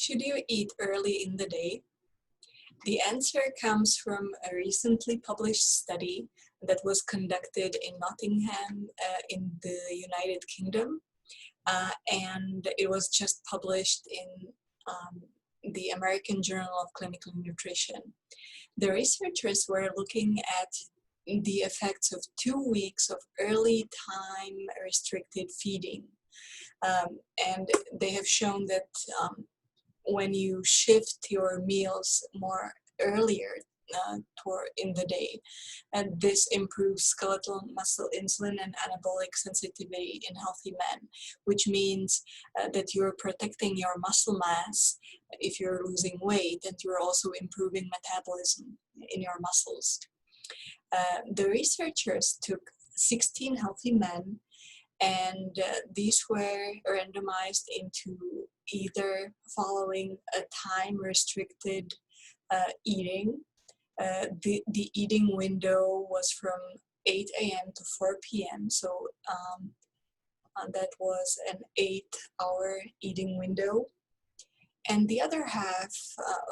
Should you eat early in the day? The answer comes from a recently published study that was conducted in Nottingham in the United Kingdom, and it was just published in the American Journal of Clinical Nutrition. The researchers were looking at the effects of 2 weeks of early time restricted feeding. And they have shown that when you shift your meals more earlier in the day, and this improves skeletal muscle insulin and anabolic sensitivity in healthy men, which means that you're protecting your muscle mass if you're losing weight, and you're also improving metabolism in your muscles. The researchers took 16 healthy men, and these were randomized into either following a time-restricted eating. The eating window was from 8 a.m. to 4 p.m., so that was an 8-hour eating window. And the other half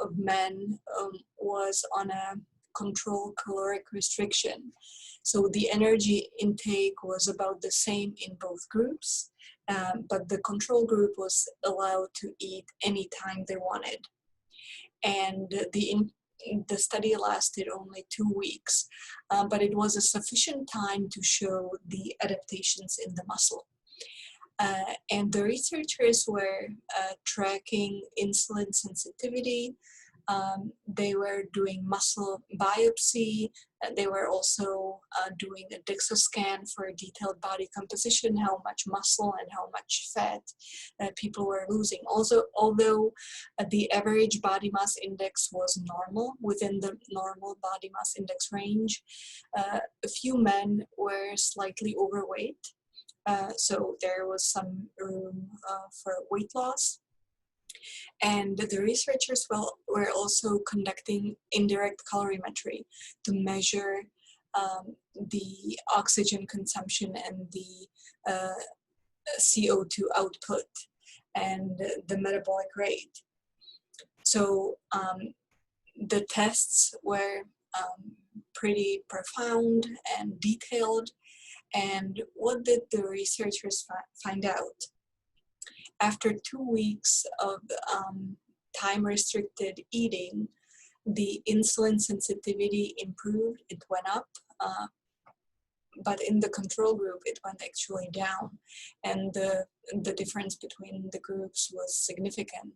of men was on a control caloric restriction. So the energy intake was about the same in both groups, but the control group was allowed to eat anytime they wanted. And the study lasted only 2 weeks, but it was a sufficient time to show the adaptations in the muscle. And the researchers were tracking insulin sensitivity. They were doing muscle biopsy. They were also doing a DEXA scan for a detailed body composition, how much muscle and how much fat people were losing. Also, although the average body mass index was normal, within the normal body mass index range, a few men were slightly overweight. So there was some room for weight loss. And the researchers were also conducting indirect calorimetry to measure the oxygen consumption and the CO2 output and the metabolic rate. So the tests were pretty profound and detailed. And what did the researchers find out? After 2 weeks of time-restricted eating, the insulin sensitivity improved, it went up, but in the control group, it went actually down. And the difference between the groups was significant.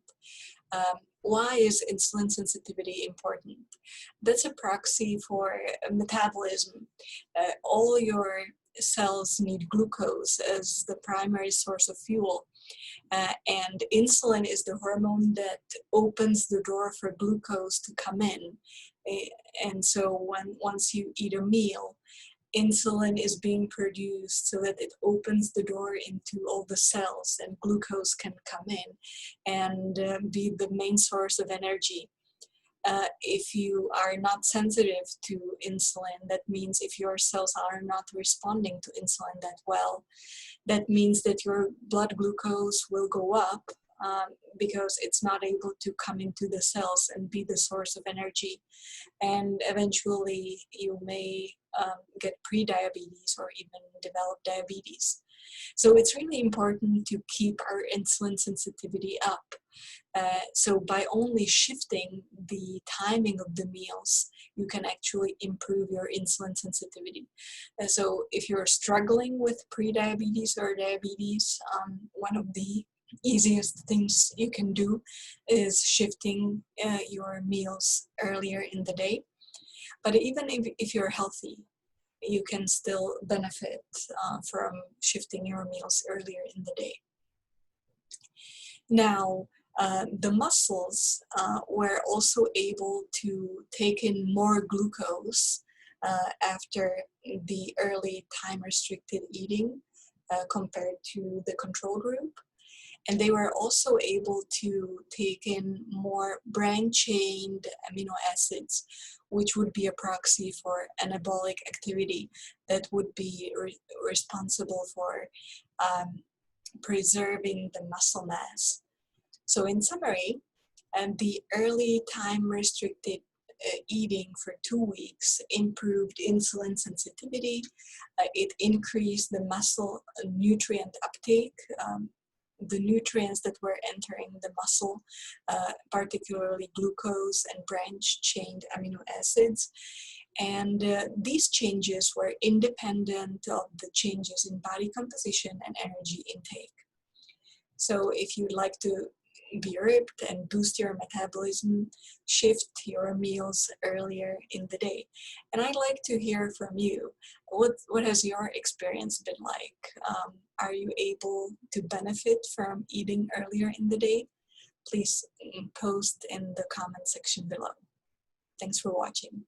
Why is insulin sensitivity important? That's a proxy for metabolism. All your cells need glucose as the primary source of fuel. And insulin is the hormone that opens the door for glucose to come in. And so once you eat a meal, insulin is being produced so that it opens the door into all the cells, and glucose can come in and be the main source of energy. If you are not sensitive to insulin, that means if your cells are not responding to insulin that well, that means that your blood glucose will go up because it's not able to come into the cells and be the source of energy. And eventually you may get pre-diabetes or even develop diabetes. So it's really important to keep our insulin sensitivity up. So by only shifting the timing of the meals, you can actually improve your insulin sensitivity. So if you're struggling with pre-diabetes or diabetes, one of the easiest things you can do is shifting your meals earlier in the day. But even if you're healthy, you can still benefit from shifting your meals earlier in the day. Now, the muscles were also able to take in more glucose after the early time-restricted eating compared to the control group. And they were also able to take in more branched-chained amino acids, which would be a proxy for anabolic activity that would be responsible for preserving the muscle mass. So in summary, And the early time restricted eating for 2 weeks improved insulin sensitivity. It increased the muscle nutrient uptake. The nutrients that were entering the muscle, particularly glucose and branched-chain amino acids. And these changes were independent of the changes in body composition and energy intake. So if you'd like to be ripped and boost your metabolism, shift your meals earlier in the day. And I'd like to hear from you. What has your experience been like? Are you able to benefit from eating earlier in the day? Please post in the comment section below. Thanks for watching.